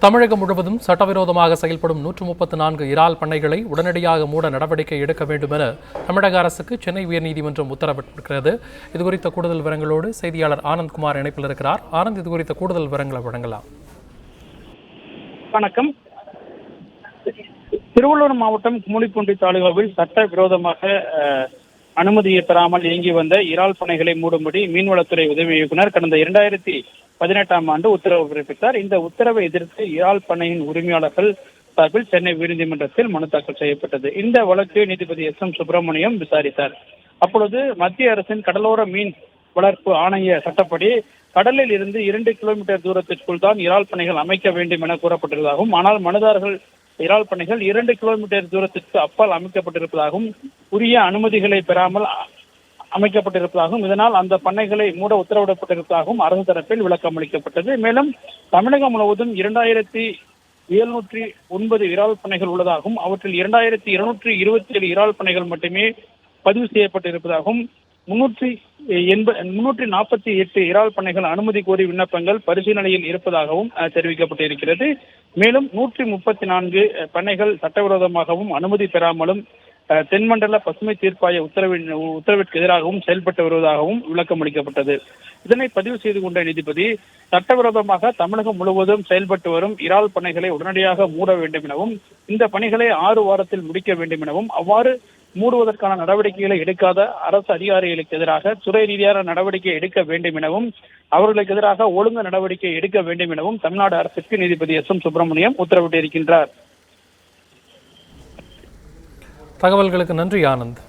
தமிழகம் முழுவதும் சட்டவிரோதமாக செயல்படும் 134 இறால் பண்ணைகளை உடனடியாக மூட நடவடிக்கை எடுக்க வேண்டும் என தமிழக அரசுக்கு சென்னை உயர்நீதிமன்றம் உத்தரவிட்டிருக்கிறது. இதுகுறித்த கூடுதல் விவரங்களோடு செய்தியாளர் ஆனந்த்குமார் இணைப்பில் இருக்கிறார். ஆனந்த், இதுகுறித்த கூடுதல் விவரங்களை வழங்கலாம். வணக்கம். திருவள்ளூர் மாவட்டம் கும்மிடிப்பூண்டி தாலுகாவில் சட்டவிரோதமாக அனுமதியை பெறாமல் இயங்கி வந்த இறால் பண்ணைகளை மூடும்படி மீன்வளத்துறை உதவி இயக்குநர் கடந்த 2018ஆம் ஆண்டு உத்தரவு பிறப்பித்தார். இந்த உத்தரவை எதிர்த்து இறால் பண்ணையின் உரிமையாளர்கள் சார்பில் சென்னை உயர்நீதிமன்றத்தில் மனு தாக்கல் செய்யப்பட்டது. இந்த வழக்கு நீதிபதி SM சுப்பிரமணியம் விசாரித்தார். அப்பொழுது மத்திய அரசின் கடலோர மீன் வளர்ப்பு ஆணைய சட்டப்படி கடலில் இருந்து 2 கிலோமீட்டர் தூரத்திற்குள் தான் இறால் பண்ணைகள் அமைக்க வேண்டும் என கூறப்பட்டிருந்ததாகவும், ஆனால் மனுதாரர்கள் இறால் பண்ணைகள் 2 கிலோமீட்டர் தூரத்திற்கு அப்பால் அமைக்கப்பட்டிருப்பதாகவும், உரிய அனுமதிகளை பெறாமல் அமைக்கப்பட்டிருப்பதாகவும், இதனால் அந்த பண்ணைகளை மூட உத்தரவிடப்பட்டிருப்பதாகவும் அரசு தரப்பில் விளக்கம் அளிக்கப்பட்டது. மேலும் தமிழகம் முழுவதும் 2709 இறால் பண்ணைகள் உள்ளதாகவும், அவற்றில் 2227 இறால் பண்ணைகள் மட்டுமே பதிவு செய்யப்பட்டிருப்பதாகவும், 348 இறால் பண்ணைகள் அனுமதி கோரி விண்ணப்பங்கள் பரிசீலனையில் இருப்பதாகவும் தெரிவிக்கப்பட்டிருக்கிறது. மேலும் 134 பண்ணைகள் சட்டவிரோதமாகவும் அனுமதி பெறாமலும் தென்மண்டல பசுமை தீர்ப்பாய உத்தரவிற்கு எதிராகவும் செயல்பட்டு வருவதாகவும் விளக்கம் அளிக்கப்பட்டது. இதனை பதிவு செய்து கொண்ட நீதிபதி, சட்டவிரோதமாக தமிழகம் முழுவதும் செயல்பட்டு வரும் இறால் பண்ணைகளை உடனடியாக மூட வேண்டும் எனவும், இந்த பணிகளை 6 வாரத்தில் முடிக்க வேண்டும் எனவும், அவ்வாறு மூடுவதற்கான நடவடிக்கைகளை எடுக்காத அரசு அதிகாரிகளுக்கு எதிராக துறை ரீதியான நடவடிக்கை எடுக்க வேண்டும் எனவும், அவர்களுக்கு எதிராக ஒழுங்கு நடவடிக்கை எடுக்க வேண்டும் எனவும் தமிழ்நாடு அரசுக்கு நீதிபதி SM சுப்பிரமணியம் உத்தரவிட்டிருக்கின்றார். தகவல்களுக்கு நன்றி ஆனந்த்.